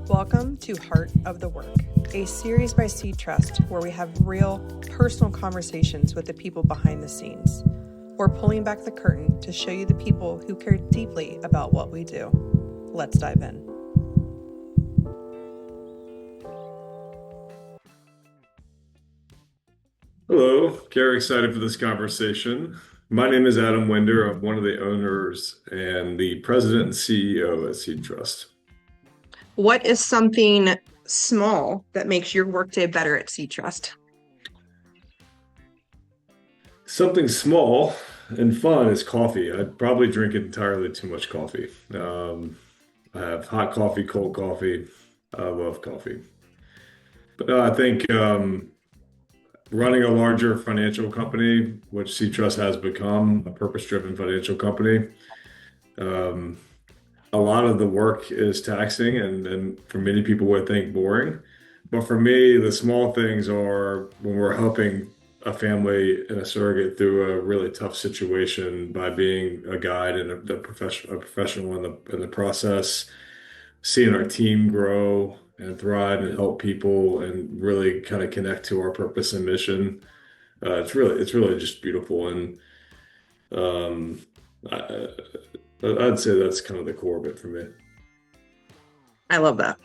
Welcome to Heart of the Work, a series by SeedTrust where we have real, personal conversations with the people behind the scenes. We're pulling back the curtain to show you the people who care deeply about what we do. Let's dive in. Hello, very excited for this conversation. My name is Adam Winder. I'm one of the owners and the president and CEO at SeedTrust. What is something small that makes your workday better at SeedTrust? Something small and fun is coffee. I probably drink entirely too much coffee. I have hot coffee, cold coffee. I love coffee. But I think running a larger financial company, which SeedTrust has become, a purpose-driven financial company, um, a lot of the work is taxing and for many people would think boring. But for me, the small things are when we're helping a family and a surrogate through a really tough situation by being a guide and a professional in the process, seeing our team grow and thrive and help people and really kind of connect to our purpose and mission. It's really just beautiful. And um, I, I'd say that's kind of the core of it for me. I love that.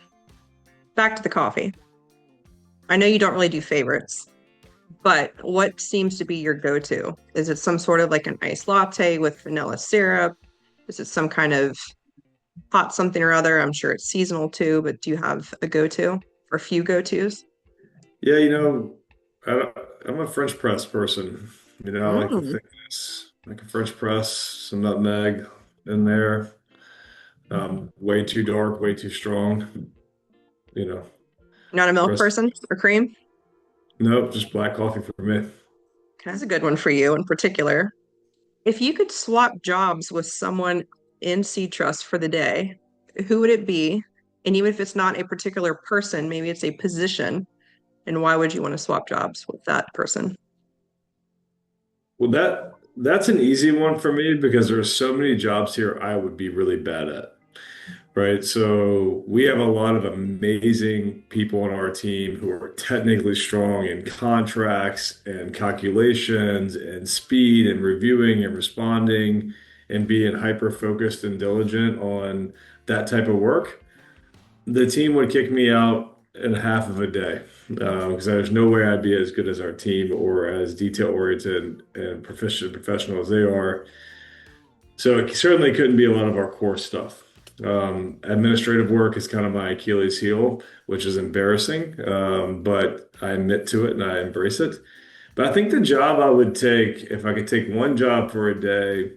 Back to the coffee. I know you don't really do favorites, but what seems to be your go-to? Is it some sort of like an iced latte with vanilla syrup? Is it some kind of hot something or other? I'm sure it's seasonal too, but do you have a go-to or a few go-tos? Yeah, I, I'm a French press person. I like the Mm. thickness, like a French press, some nutmeg in there. Way too dark, way too strong. You know, Not a milk rest. person or cream? Nope, just black coffee for me. That's a good one for you in particular. If you could swap jobs with someone in SeaTrust for the day, who would it be? And even if it's not a particular person, maybe it's a position. And why would you want to swap jobs with that person? Well, that's an easy one for me because there are so many jobs here I would be really bad at. Right. So we have a lot of amazing people on our team who are technically strong in contracts and calculations and speed and reviewing and responding and being hyper focused and diligent on that type of work. The team would kick me out in half of a day because there's no way I'd be as good as our team or as detail oriented and professional as they are. So it certainly couldn't be a lot of our core stuff. Administrative work is kind of my Achilles heel, which is embarrassing, but I admit to it and I embrace it. But I think the job I would take, if I could take one job for a day,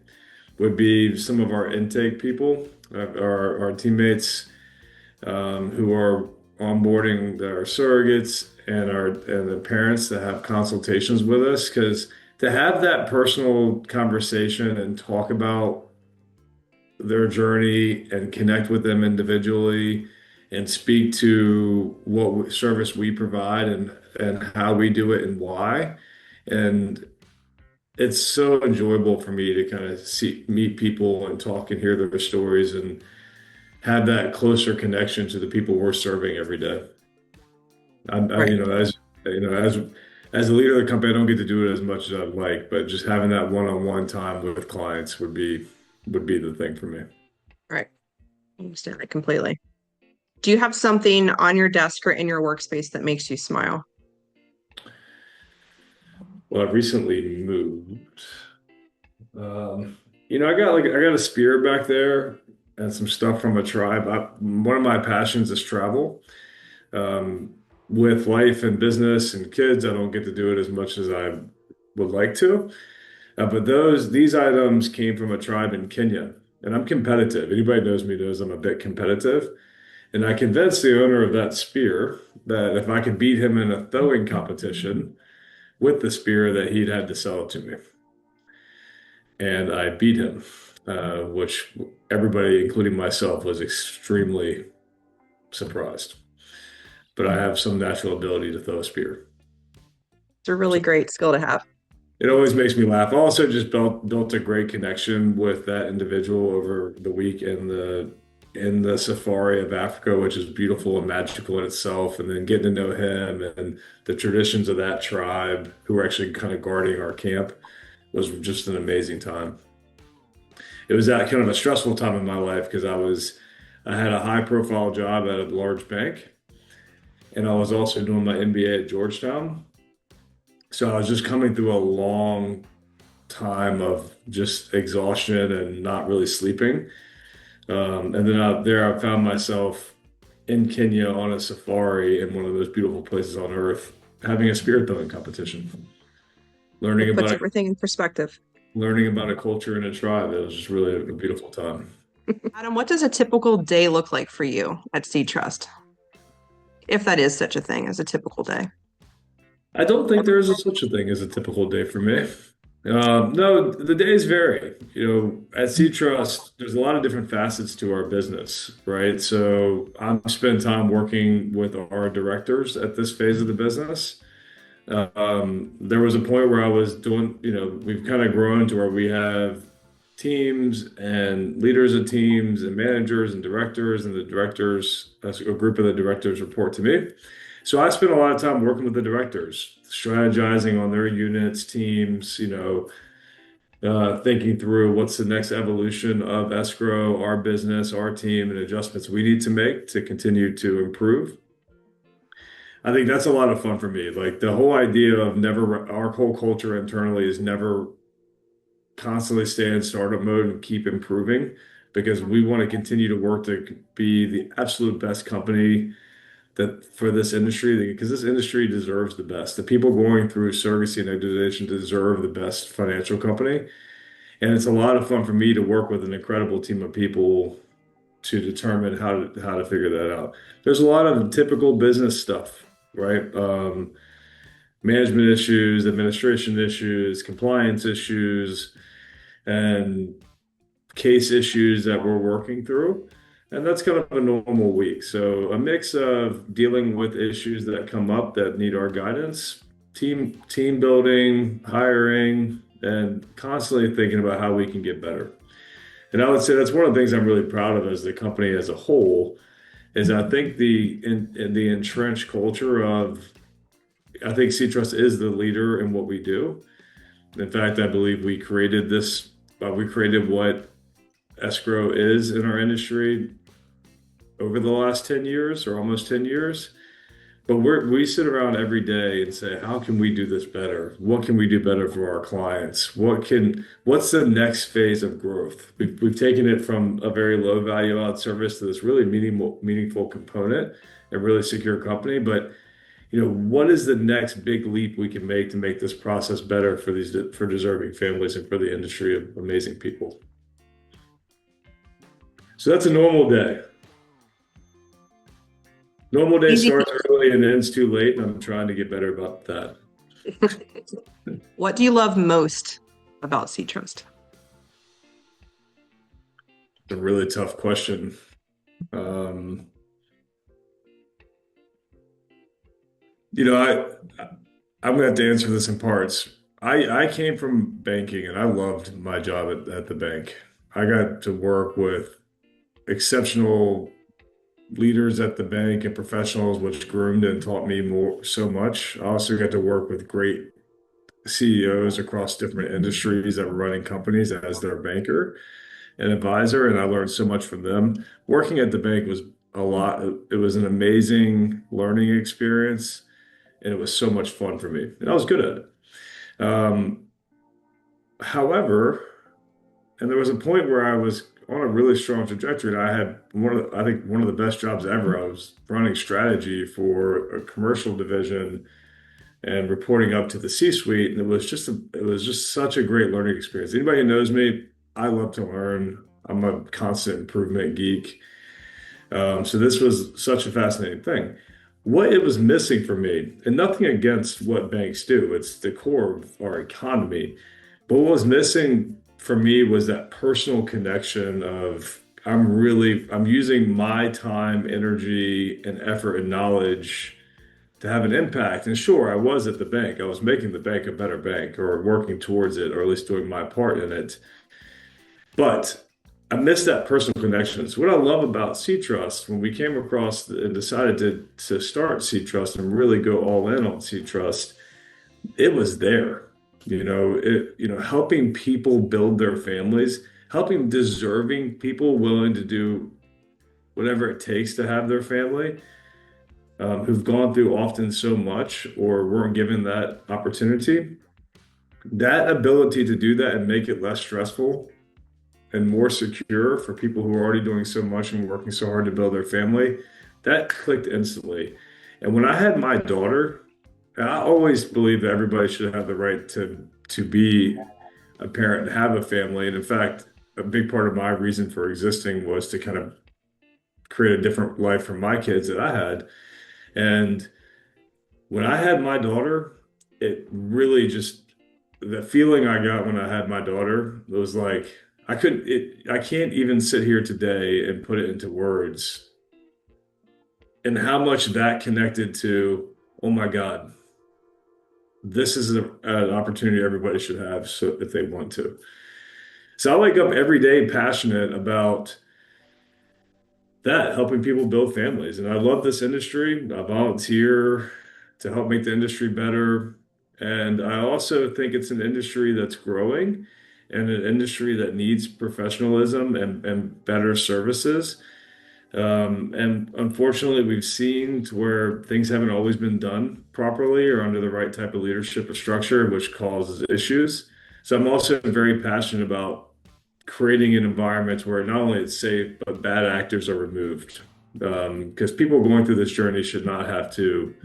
would be some of our intake people, our teammates who are onboarding our surrogates and the parents that have consultations with us, because to have that personal conversation and talk about their journey and connect with them individually and speak to what service we provide and how we do it and why. And it's so enjoyable for me to kind of meet people and talk and hear their stories and have that closer connection to the people we're serving every day. Right. You know, as a leader of the company, I don't get to do it as much as I'd like, but just having that one-on-one time with clients would be the thing for me. Right. I understand that completely. Do you have something on your desk or in your workspace that makes you smile? Well, I recently moved. Um, I got a spear back there and some stuff from a tribe. One of my passions is travel. Um, with life and business and kids, I don't get to do it as much as I would like to. But these items came from a tribe in Kenya, and I'm competitive. Anybody knows me knows I'm a bit competitive. And I convinced the owner of that spear that if I could beat him in a throwing competition with the spear, that he'd had to sell it to me. And I beat him, which everybody, including myself, was extremely surprised. But I have some natural ability to throw a spear. It's a really So great skill to have. it always makes me laugh. Also, just built a great connection with that individual over the week and in the safari of Africa, which is beautiful and magical in itself, and then getting to know him and the traditions of that tribe who were actually kind of guarding our camp was just an amazing time. It was that kind of a stressful time in my life because I had a high profile job at a large bank, and I was also doing my MBA at Georgetown. So I was just coming through a long time of just exhaustion and not really sleeping. And then out there, I found myself in Kenya on a safari in one of those beautiful places on earth, having a spear throwing competition, learning It puts about everything in perspective. learning about a culture and a tribe. It was just really a beautiful time. Adam, what does a typical day look like for you at SeedTrust, if that is such a thing as a typical day? I don't think there is such a thing as a typical day for me. No, the days vary. At SeedTrust, there's a lot of different facets to our business, right? So I'm spend time working with our directors at this phase of the business. There was a point where I was doing, we've kind of grown to where we have teams and leaders of teams and managers and directors, and the directors, a group of the directors report to me. So I spent a lot of time working with the directors, strategizing on their units, teams, thinking through what's the next evolution of Escrow, our business, our team, and adjustments we need to make to continue to improve. I think that's a lot of fun for me. Like the whole idea of never, our whole culture internally is never constantly stay in startup mode and keep improving because we want to continue to work to be the absolute best company that for this industry, because this industry deserves the best. The people going through surrogacy and hybridization deserve the best financial company. And it's a lot of fun for me to work with an incredible team of people to determine how to figure that out. There's a lot of typical business stuff, right? Management issues, administration issues, compliance issues, and case issues that we're working through. And that's kind of a normal week. So a mix of dealing with issues that come up that need our guidance, team building, hiring, and constantly thinking about how we can get better. And I would say that's one of the things I'm really proud of as the company as a whole, is I think the entrenched culture of I think SeedTrust is the leader in what we do. In fact, I believe we created this. We created what escrow is in our industry over the last 10 years or almost 10 years. But we sit around every day and say, how can we do this better? What can we do better for our clients? What's the next phase of growth? We've taken it from a very low value add service to this really meaningful component and really secure company. But what is the next big leap we can make to make this process better for deserving families and for the industry of amazing people? So that's a normal day. Normal day Easy. starts early and ends too late, and I'm trying to get better about that. What do you love most about SeedTrust? It's a really tough question. Um, I'm going to have to answer this in parts. I came from banking and I loved my job at the bank. I got to work with exceptional leaders at the bank and professionals, which groomed and taught me so much. I also got to work with great CEOs across different industries that were running companies as their banker and advisor, and I learned so much from them. Working at the bank was a lot. It was an amazing learning experience, and it was so much fun for me, and I was good at it. Um, However, and there was a point where I was on a really strong trajectory, and I had I think one of the best jobs ever. I was running strategy for a commercial division and reporting up to the C-suite, and it was just such a great learning experience. Anybody who knows me, I love to learn. I'm a constant improvement geek. So this was such a fascinating thing. What it was missing for me, and nothing against what banks do, it's the core of our economy. But what was missing for me was that personal connection of I'm using my time, energy, and effort and knowledge to have an impact. And sure, I was at the bank. I was making the bank a better bank or working towards it, or at least doing my part in it. But I miss that personal connections. What I love about SeedTrust, when we came across and decided to start SeedTrust and really go all in on SeedTrust, it was there. Helping people build their families, helping deserving people willing to do whatever it takes to have their family, who've gone through often so much or weren't given that opportunity. That ability to do that and make it less stressful and more secure for people who are already doing so much and working so hard to build their family, that clicked instantly. And when I had my daughter, and I always believe that everybody should have the right to be a parent and have a family. And in fact, a big part of my reason for existing was to kind of create a different life for my kids that I had. And when I had my daughter, it really just the feeling I got when I had my daughter was like I can't even sit here today and put it into words and how much that connected to, oh my God, this is an opportunity everybody should have so if they want to. So I wake up every day passionate about that, helping people build families. And I love this industry. I volunteer to help make the industry better. And I also think it's an industry that's growing and an industry that needs professionalism and better services. And unfortunately, we've seen to where things haven't always been done properly or under the right type of leadership or structure, which causes issues. So I'm also very passionate about creating an environment where not only it's safe, but bad actors are removed. Because people going through this journey should not have to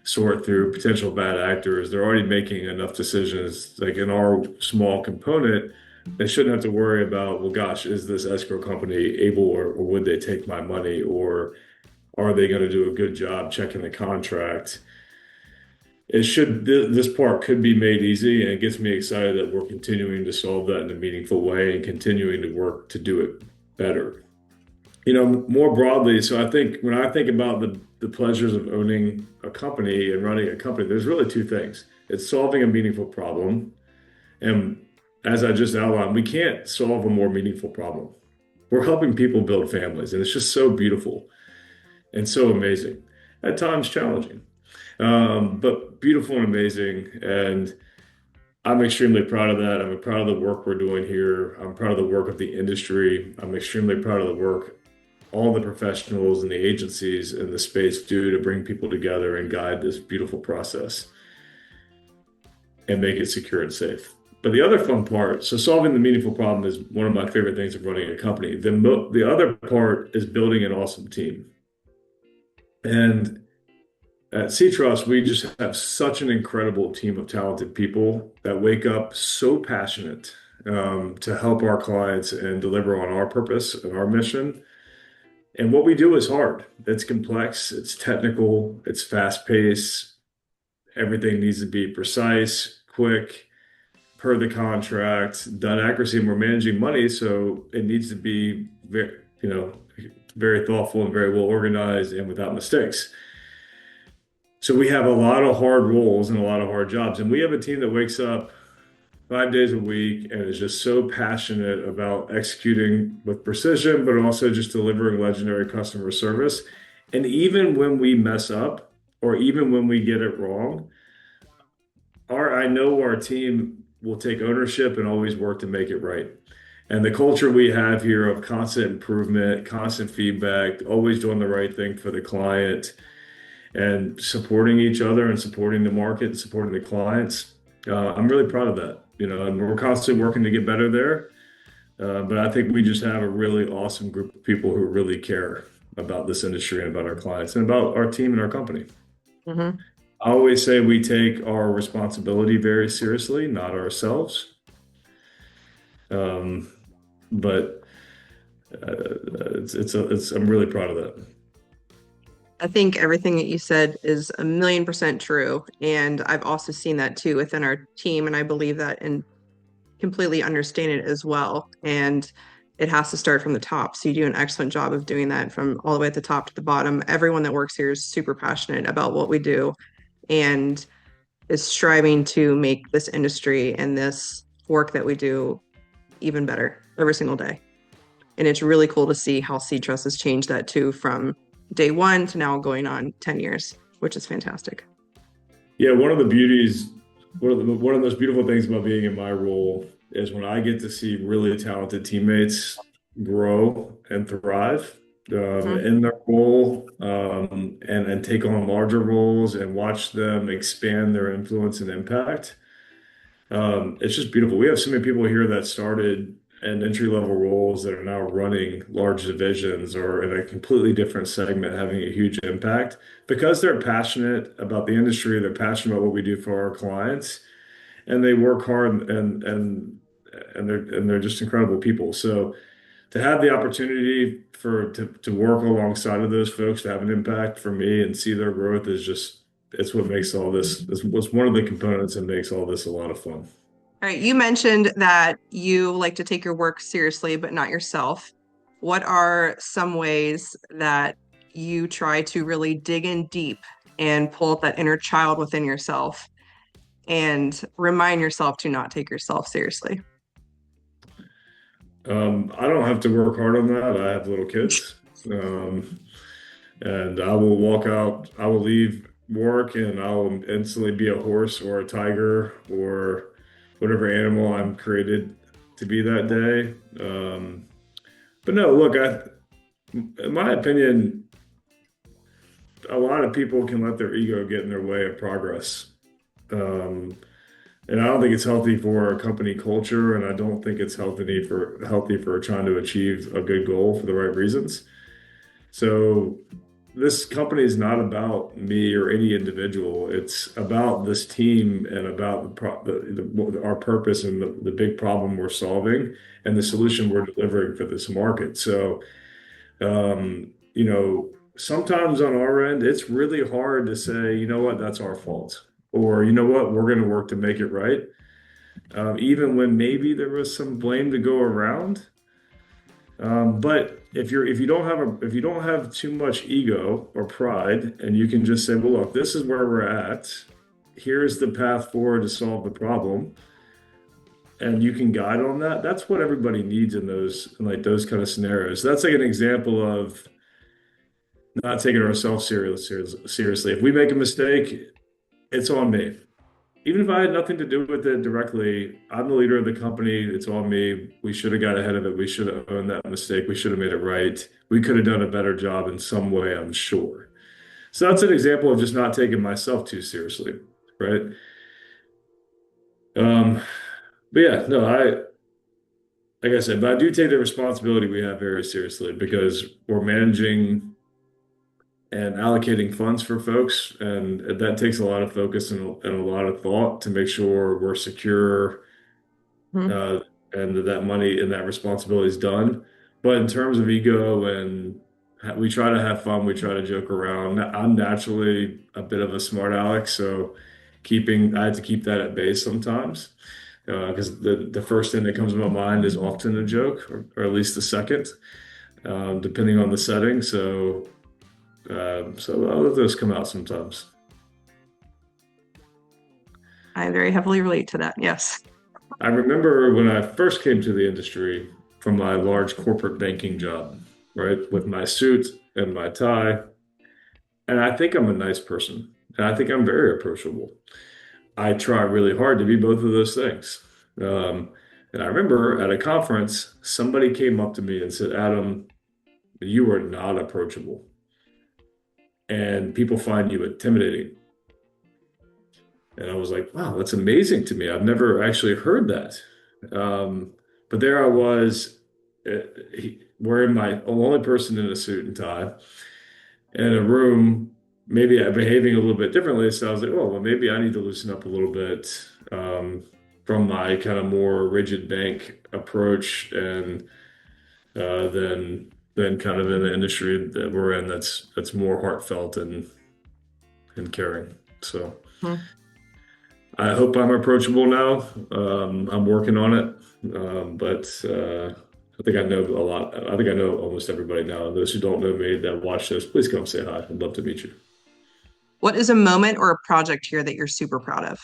sort through potential bad actors. They're already making enough decisions, like in our small component. They shouldn't have to worry about, well, gosh, is this escrow company able or would they take my money? Or are they going to do a good job checking the contract? This part could be made easy, and it gets me excited that we're continuing to solve that in a meaningful way and continuing to work to do it better. More broadly, so I think when I think about the pleasures of owning a company and running a company, there's really two things. It's solving a meaningful problem. And as I just outlined, we can't solve a more meaningful problem. We're helping people build families, and it's just so beautiful and so amazing. At times challenging, but beautiful and amazing. And I'm extremely proud of that. I'm proud of the work we're doing here. I'm proud of the work of the industry. I'm extremely proud of the work all the professionals and the agencies in the space do to bring people together and guide this beautiful process and make it secure and safe. But the other fun part, so solving the meaningful problem is one of my favorite things of running a company. The other part is building an awesome team. And at SeedTrust, we just have such an incredible team of talented people that wake up so passionate to help our clients and deliver on our purpose and our mission. And what we do is hard. It's complex, it's technical, it's fast paced. Everything needs to be precise, quick, per the contract, done accuracy. And we're managing money, so it needs to be very thoughtful and very well organized and without mistakes. So we have a lot of hard roles and a lot of hard jobs. And we have a team that wakes up 5 days a week and is just so passionate about executing with precision, but also just delivering legendary customer service. And even when we mess up or even when we get it wrong, I know our team will take ownership and always work to make it right. And the culture we have here of constant improvement, constant feedback, always doing the right thing for the client and supporting each other and supporting the market and supporting the clients. I'm really proud of that, and we're constantly working to get better there. But I think we just have a really awesome group of people who really care about this industry and about our clients and about our team and our company. Mm-hmm. I always say we take our responsibility very seriously, not ourselves. Um, but I'm really proud of that. I think everything that you said is 1,000,000% true. And I've also seen that too within our team. And I believe that and completely understand it as well. And it has to start from the top. So you do an excellent job of doing that from all the way at the top to the bottom. Everyone that works here is super passionate about what we do and is striving to make this industry and this work that we do even better every single day. And it's really cool to see how SeedTrust has changed that too from day one to now going on 10 years, which is fantastic. Yeah, one of the beauties, one of the most beautiful things about being in my role is when I get to see really talented teammates grow and thrive Mhm. in their role, and take on larger roles and watch them expand their influence and impact. It's just beautiful. We have so many people here that started in entry level roles that are now running large divisions or in a completely different segment, having a huge impact because they're passionate about the industry, they're passionate about what we do for our clients, and they work hard and they're just incredible people. So to have the opportunity to work alongside of those folks to have an impact for me and see their growth is just it's what makes all this. It's what's one of the components that makes all this a lot of fun. All right, you mentioned that you like to take your work seriously, but not yourself. What are some ways that you try to really dig in deep and pull up that inner child within yourself and remind yourself to not take yourself seriously? I don't have to work hard on that. I have little kids. Um, and I will walk out, I will leave work and I'll instantly be a horse or a tiger or whatever animal I'm created to be that day. But no, look, in my opinion, a lot of people can let their ego get in their way of progress. Um, and I don't think it's healthy for a company culture, and I don't think it's healthy for trying to achieve a good goal for the right reasons. So this company is not about me or any individual. It's about this team and about our purpose and the big problem we're solving and the solution we're delivering for this market. So, sometimes on our end, it's really hard to say, you know what, that's our fault. Or, you know what, we're going to work to make it right. Even when maybe there was some blame to go around. But if you don't have too much ego or pride, and you can just say, well, look, this is where we're at. Here's the path forward to solve the problem, and you can guide on that. That's what everybody needs in like those kind of scenarios. That's like an example of not taking ourselves seriously. If we make a mistake, it's on me. Even if I had nothing to do with it directly, I'm the leader of the company. It's on me. We should have got ahead of it. We should have owned that mistake. We should have made it right. We could have done a better job in some way, I'm sure. So that's an example of just not taking myself too seriously, right? Um, but yeah, no, like I said, but I do take the responsibility we have very seriously because we're managing and allocating funds for folks, and that takes a lot of focus and a lot of thought to make sure we're secure, Mhm. uh, and that money and that responsibility is done. But in terms of ego and we try to have fun, we try to joke around. I'm naturally a bit of a smart aleck, so I have to keep that at bay sometimes because the first thing that comes to my mind is often a joke, or at least the second, depending on the setting. So I'll let those come out sometimes. I very heavily relate to that. Yes. I remember when I first came to the industry from my large corporate banking job, right, with my suit and my tie. And I think I'm a nice person. And I think I'm very approachable. I try really hard to be both of those things. Um, and I remember at a conference, somebody came up to me and said, Adam, you are not approachable. And people find you intimidating. And I was like, wow, that's amazing to me. I've never actually heard that. Um, but there I was, wearing my only person in a suit and tie in a room, maybe behaving a little bit differently. So I was like, oh, well, maybe I need to loosen up a little bit from my kind of more rigid bank approach and than kind of in the industry that we're in that's more heartfelt and caring. So. Mhm. I hope I'm approachable now. I'm working on it, but I think I know a lot. I think I know almost everybody now. Those who don't know me that watch this, please come say hi. I'd love to meet you. What is a moment or a project here that you're super proud of?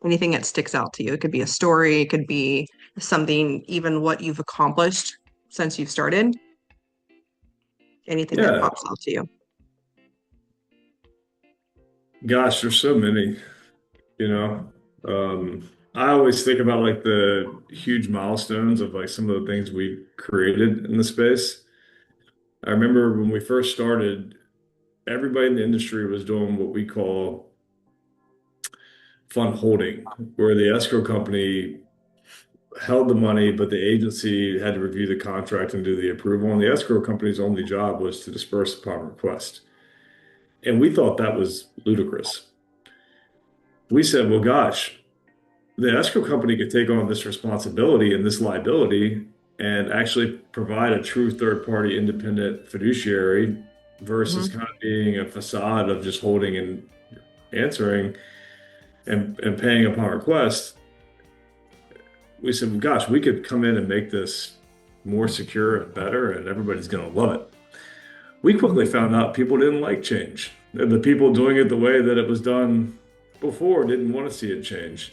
Anything that sticks out to you. It could be a story, it could be something, even what you've accomplished since you've started. Anything that Yeah, pops out to you. gosh, there's so many, you know. I always think about like the huge milestones of like some of the things we created in the space. I remember when we first started, everybody in the industry was doing what we call fund holding, where the escrow company held the money, but the agency had to review the contract and do the approval. And the escrow company's only job was to disperse upon request. And we thought that was ludicrous. We said, well, gosh, the escrow company could take on this responsibility and this liability and actually provide a true third party independent fiduciary versus Hmm. kind of being a facade of just holding and answering and paying upon request. We said, well, gosh, we could come in and make this more secure and better, and everybody's going to love it. We quickly found out people didn't like change. The people doing it the way that it was done before didn't want to see it change.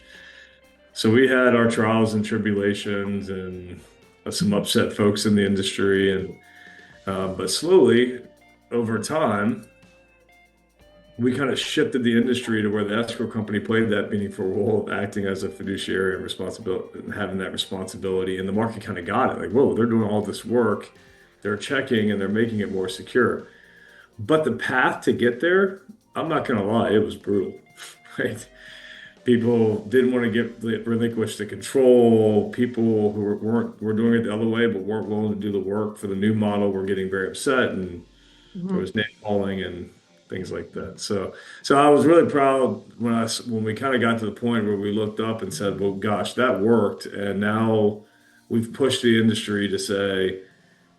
So we had our trials and tribulations and some upset folks in the industry, and but slowly over time, we kind of shifted the industry to where the escrow company played that meaningful role of acting as a fiduciary and responsibility and having that responsibility. And the market kind of got it, like, whoa, they're doing all this work, they're checking and they're making it more secure. But the path to get there, I'm not gonna lie, it was brutal. Right? People didn't want to get relinquish the control. People who weren't were doing it the other way, but weren't willing to do the work for the new model were getting very upset, and there Hmm. was name calling and things like that. So I was really proud when we kind of got to the point where we looked up and said, "Well, gosh, that worked," and now we've pushed the industry to say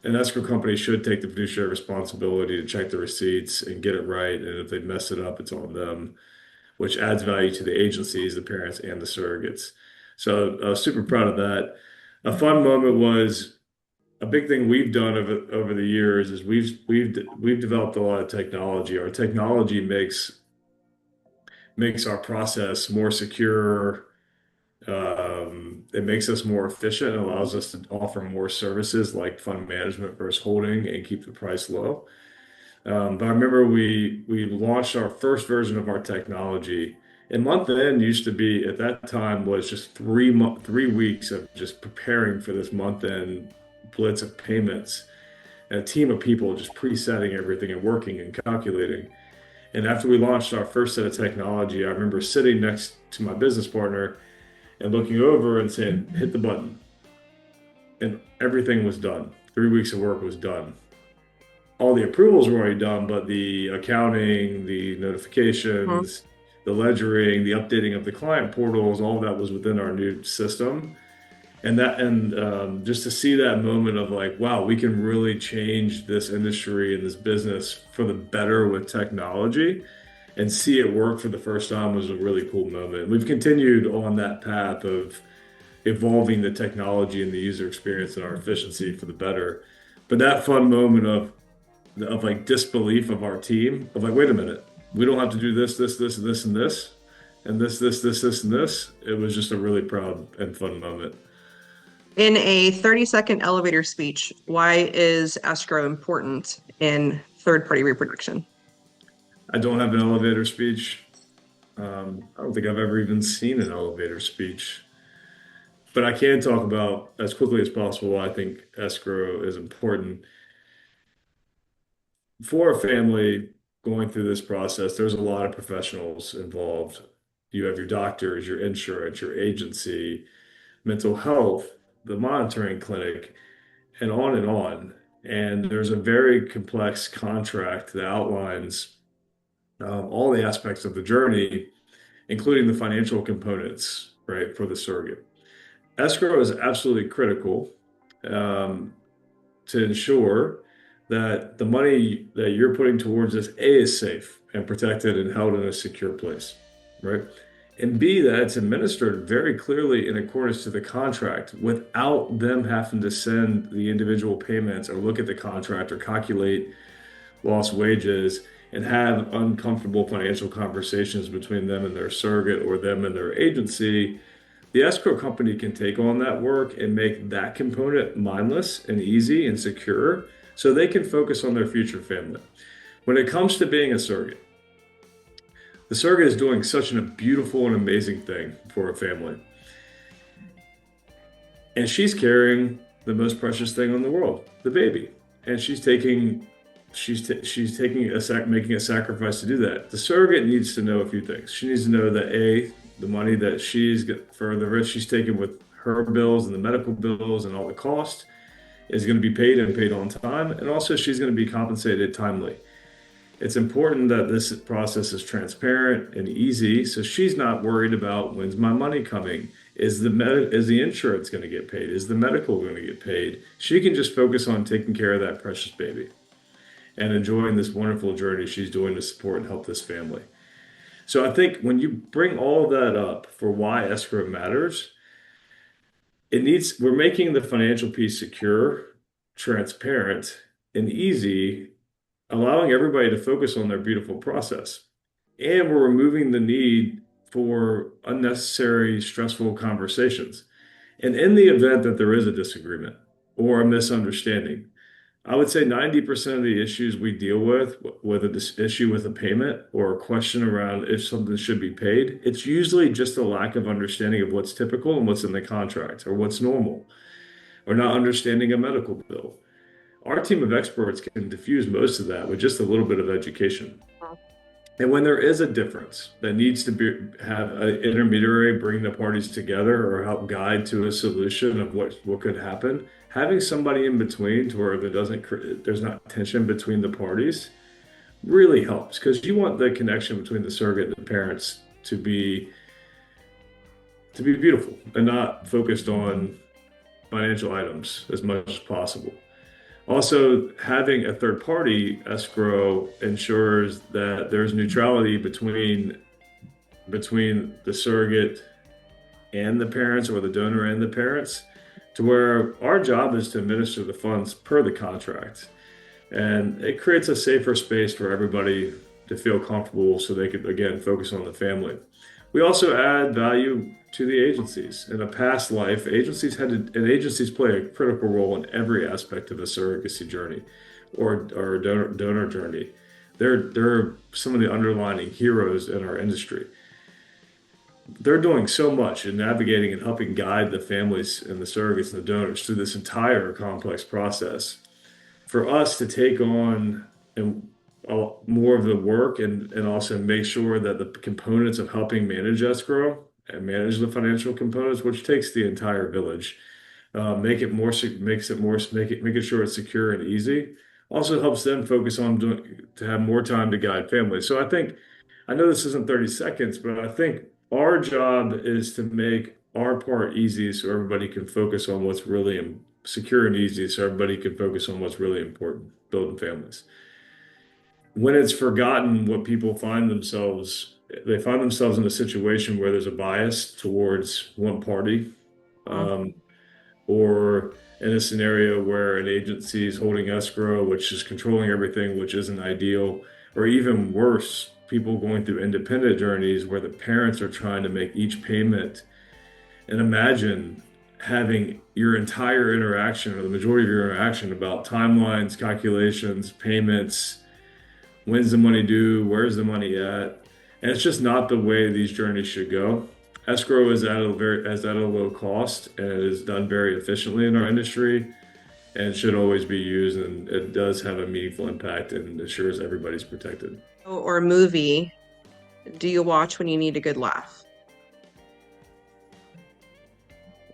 an escrow company should take the fiduciary responsibility to check the receipts and get it right, and if they mess it up, it's on them, which adds value to the agencies, the parents, and the surrogates. So I was super proud of that. A fun moment was a big thing we've done over the years is we've developed a lot of technology. Our technology makes our process more secure. It makes us more efficient and allows us to offer more services like fund management versus holding and keep the price low. But I remember we launched our first version of our technology. And month end used to be at that time was just 3 weeks of just preparing for this month end blitz of payments and a team of people just presetting everything and working and calculating. And after we launched our first set of technology, I remember sitting next to my business partner and looking over and saying, hit the button. And everything was done. 3 weeks of work was done. All the approvals were already done, but the accounting, the Hmm. notifications, the ledgering, the updating of the client portals, all that was within our new system. And just to see that moment of like, wow, we can really change this industry and this business for the better with technology and see it work for the first time was a really cool moment. We've continued on that path of evolving the technology and the user experience and our efficiency for the better. But that fun moment of like disbelief of our team of like, wait a minute, we don't have to do this, this, and this, and this, and this. It was just a really proud and fun moment. In a 30-second elevator speech, why is escrow important in third-party reproduction? I don't have an elevator speech. I don't think I've ever even seen an elevator speech, but I can talk about as quickly as possible why I think escrow is important for a family going through this process. There's a lot of professionals involved. You have your doctors, your insurance, your agency, mental health, the monitoring clinic, and on and on. And there's a very complex contract that outlines all the aspects of the journey, including the financial components, right, for the surrogate. Escrow is absolutely critical um, to ensure that the money that you're putting towards this, A, is safe and protected and held in a secure place, right? And B, that it's administered very clearly in accordance to the contract without them having to send the individual payments or look at the contract or calculate lost wages and have uncomfortable financial conversations between them and their surrogate or them and their agency, the escrow company can take on that work and make that component mindless and easy and secure so they can focus on their future family. When it comes to being a surrogate, the surrogate is doing such a beautiful and amazing thing for a family. And she's carrying the most precious thing in the world, the baby. And she's taking making a sacrifice to do that. The surrogate needs to know a few things. She needs to know that A, the money that for the risk she's taking with her bills and the medical bills and all the cost is going to be paid and paid on time. And also she's going to be compensated timely. It's important that this process is transparent and easy, so she's not worried about when's my money coming. Is the insurance going to get paid? Is the medical going to get paid? She can just focus on taking care of that precious baby and enjoying this wonderful journey she's doing to support and help this family. So I think when you bring all of that up for why escrow matters, we're making the financial piece secure, transparent, and easy, allowing everybody to focus on their beautiful process. And we're removing the need for unnecessary, stressful conversations. And in the event that there is a disagreement or a misunderstanding, I would say 90% of the issues we deal with, whether this issue with a payment or a question around if something should be paid, it's usually just a lack of understanding of what's typical and what's in the contract or what's normal, or not understanding a medical bill. Our team of experts can diffuse most of that with just a little bit of education. And when there is a difference that needs to have an intermediary bring the parties together or help guide to a solution of what could happen, having somebody in between to where there's not tension between the parties really helps, because you want the connection between the surrogate and the parents to be beautiful and not focused on financial items as much as possible. Also, having a third party escrow ensures that there's neutrality between the surrogate and the parents, or the donor and the parents, to where our job is to administer the funds per the contract. And it creates a safer space for everybody to feel comfortable so they could, again, focus on the family. We also add value to the agencies. In a past life, agencies play a critical role in every aspect of a surrogacy journey or donor journey. They're some of the underlying heroes in our industry. They're doing so much in navigating and helping guide the families and the surrogates and the donors through this entire complex process. For us to take on more of the work and also make sure that the components of helping manage escrow and manage the financial components, which takes the entire village, making sure it's secure and easy, also helps them focus on to have more time to guide families. So I know this isn't 30 seconds, but I think our job is to make our part easy so everybody can focus on what's really secure and easy, so everybody can focus on what's really important, building families. When it's forgotten, they find themselves in a situation where there's a bias towards one party, um, or in a scenario where an agency is holding escrow, which is controlling everything, which isn't ideal, or even worse, people going through independent journeys where the parents are trying to make each payment. And imagine having your entire interaction, or the majority of your interaction, about timelines, calculations, payments, when's the money due, where's the money at. And it's just not the way these journeys should go. Escrow is at a low cost, and it is done very efficiently in our industry and should always be used. And it does have a meaningful impact and ensures everybody's protected. Or a movie do you watch when you need a good laugh?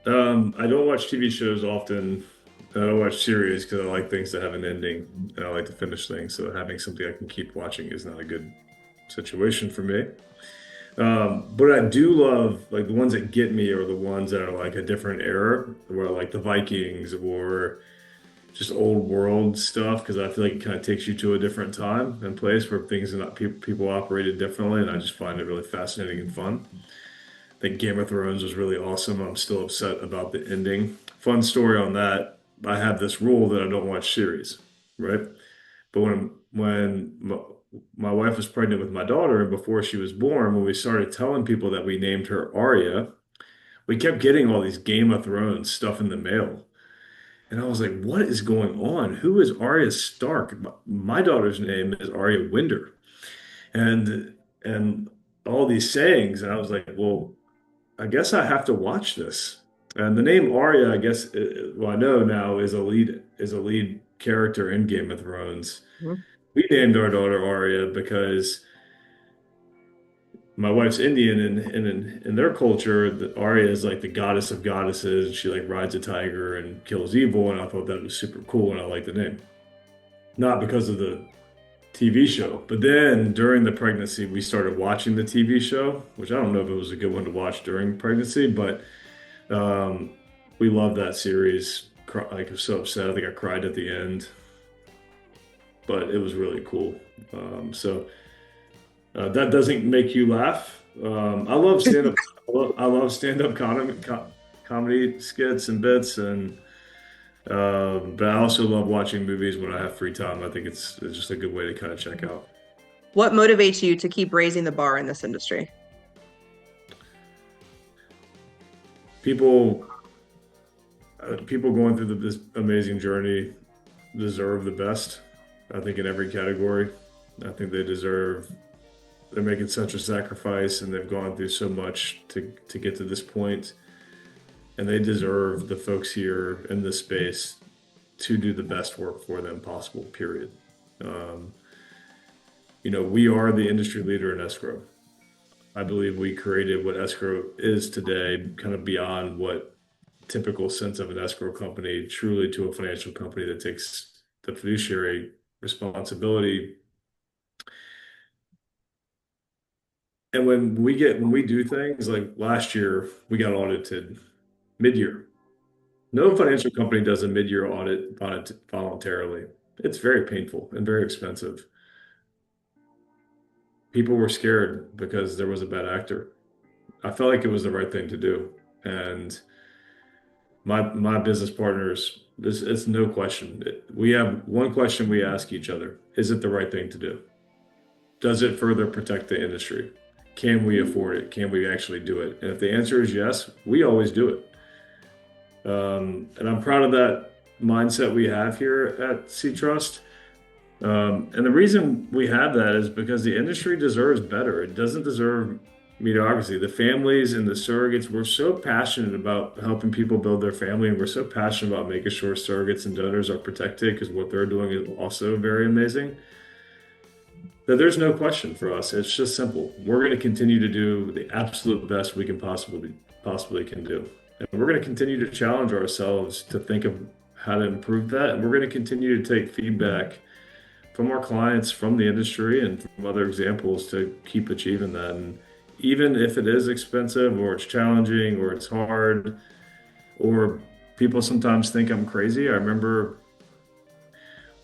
I don't watch TV shows often. I don't watch series because I like things that have an ending and I like to finish things. So having something I can keep watching is not a good situation for me. But I do love, like, the ones that get me are the ones that are like a different era, where like the Vikings or just old world stuff, because I feel like it kind of takes you to a different time and place where things are not people operated differently, and I just find it really fascinating and fun. I think Game of Thrones was really awesome. I'm still upset about the ending. Fun story on that. I have this rule that I don't watch series, right? But when my wife was pregnant with my daughter, and before she was born, when we started telling people that we named her Arya, we kept getting all these Game of Thrones stuff in the mail. And I was like, what is going on? Who is Arya Stark? My daughter's name is Arya Winder. And all these sayings. And I was like, well, I guess I have to watch this. And the name Arya, I guess, well, I know now is a lead character in Game of Thrones. Mhm. We named our daughter Arya because my wife's Indian, and in their culture, the Arya is like the goddess of goddesses, and she like rides a tiger and kills evil. And I thought that was super cool, and I like the name. Not because of the TV show, but then during the pregnancy, we started watching the TV show, which I don't know if it was a good one to watch during pregnancy, but um, we loved that series. Like, I was so upset. I think I cried at the end, but it was really cool. So. That doesn't make you laugh. I love stand-up. I love stand-up comedy skits and bits, and but I also love watching movies when I have free time. I think it's just a good way to kind of check out. What motivates you to keep raising the bar in this industry? People, people going through this amazing journey deserve the best. I think in every category, I think they deserve. They're making such a sacrifice, and they've gone through so much to get to this point, and they deserve the folks here in this space to do the best work for them possible, period. Um, we are the industry leader in escrow. I believe we created what escrow is today, kind of beyond what typical sense of an escrow company, truly to a financial company that takes the fiduciary responsibility. And when we do things like last year, we got audited mid-year. No financial company does a mid-year audit voluntarily. It's very painful and very expensive. People were scared because there was a bad actor. I felt like it was the right thing to do. And my business partners, this it's no question. We have one question we ask each other. Is it the right thing to do? Does it further protect the industry? Can we afford it? Can we actually do it? And if the answer is yes, we always do it. And I'm proud of that mindset we have here at SeedTrust. And the reason we have that is because the industry deserves better. It doesn't deserve mediocrity. The families and the surrogates, we're so passionate about helping people build their family, and we're so passionate about making sure surrogates and donors are protected because what they're doing is also very amazing. That there's no question for us. It's just simple. We're going to continue to do the absolute best we can possibly can do. And we're going to continue to challenge ourselves to think of how to improve that. And we're going to continue to take feedback from our clients, from the industry, and from other examples to keep achieving that. And even if it is expensive or it's challenging or it's hard, or people sometimes think I'm crazy. I remember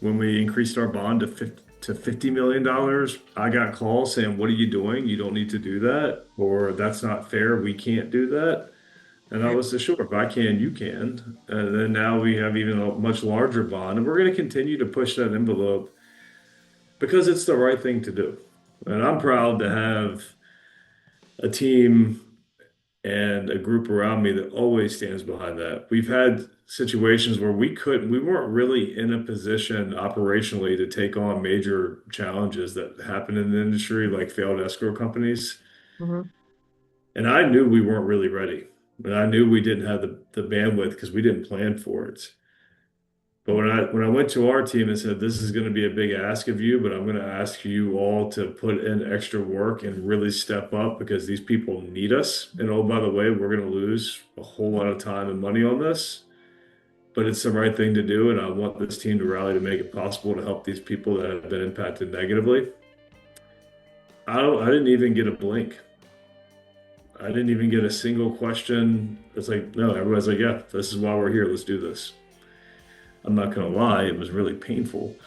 when we increased our bond to $50 million, I got calls saying, "What are you doing? You don't need to do that," or "That's not fair. We can't do that." And I Right. was like, sure, if I can, you can. And then now we have even a much larger bond, and we're going to continue to push that envelope because it's the right thing to do. And I'm proud to have a team and a group around me that always stands behind that. We've had situations where we weren't really in a position operationally to take on major challenges that happen in the industry, like failed escrow companies. Mhm. And I knew we weren't really ready. And I knew we didn't have the bandwidth because we didn't plan for it. But when I went to our team and said, this is going to be a big ask of you, but I'm going to ask you all to put in extra work and really step up because these people need us. And oh, by the way, we're going to lose a whole lot of time and money on this, but it's the right thing to do. And I want this team to rally to make it possible to help these people that have been impacted negatively. I didn't even get a blink. I didn't even get a single question. It's like, no, everybody's like, yeah, this is why we're here. Let's do this. I'm not going to lie, it was really painful.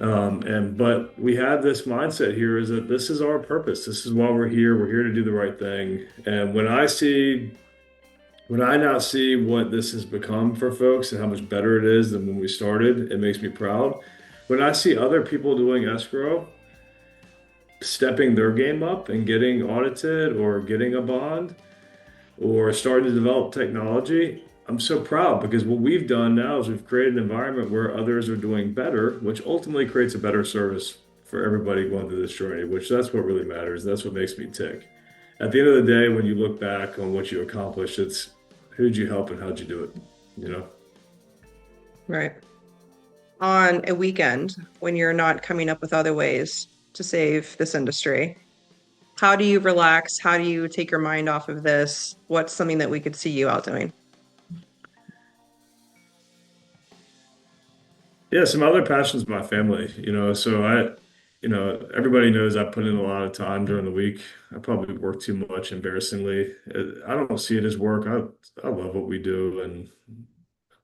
But we have this mindset here is that this is our purpose. This is why we're here. We're here to do the right thing. And when I now see what this has become for folks and how much better it is than when we started, it makes me proud. when I see other people doing escrow, stepping their game up and getting audited or getting a bond or starting to develop technology, I'm so proud because what we've done now is we've created an environment where others are doing better, which ultimately creates a better service for everybody going through this journey, which that's what really matters. That's what makes me tick. At the end of the day, when you look back on what you accomplished, it's who'd you help and how'd you do it, you know? Right. On a weekend, when you're not coming up with other ways to save this industry, how do you relax? How do you take your mind off of this? What's something that we could see you out doing? Yeah, some other passions of my family, so everybody knows I put in a lot of time during the week. I probably work too much, embarrassingly. I don't see it as work. I love what we do and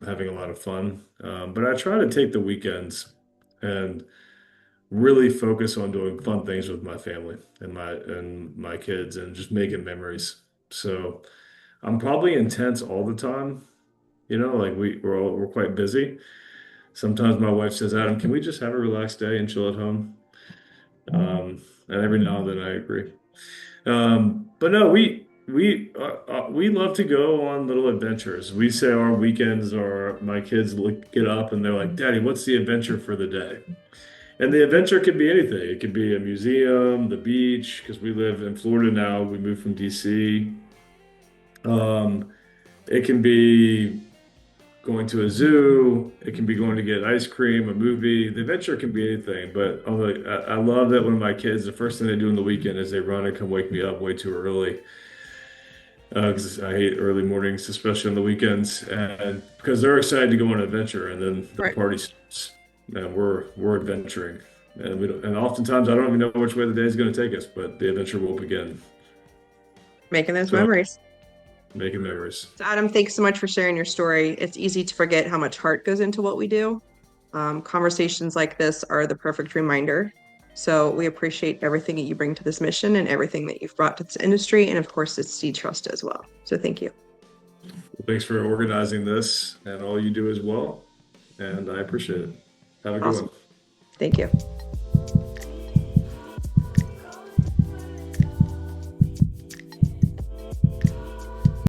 having a lot of fun. But I try to take the weekends and really focus on doing fun things with my family and my kids and just making memories. So I'm probably intense all the time, like we're quite busy. Sometimes my wife says, Adam, can we just have a relaxed day and chill at home? And every now and then I agree. But no, we love to go on little adventures. We say our weekends are my kids get up and they're like, Daddy, what's the adventure for the day? And the adventure could be anything. It could be a museum, the beach, because we live in Florida now. We moved from DC. Um, it can be going to a zoo. It can be going to get ice cream, a movie. The adventure can be anything. But I love that when my kids, the first thing they do on the weekend is they run and come wake me up way too early. Because I hate early mornings, especially on the weekends, and because they're excited to go on an adventure, and then the Right. party starts, and we're adventuring, and we don't, and oftentimes I don't even know which way the day is going to take us, but the adventure will begin. Making those So memories. making memories. So Adam, thanks so much for sharing your story. It's easy to forget how much heart goes into what we do. Conversations like this are the perfect reminder. So we appreciate everything that you bring to this mission and everything that you've brought to this industry, and of course, it's SeedTrust as well. So thank you. Thanks for organizing this and all you do as well, and I appreciate it. Have a good Awesome. one. Thank you.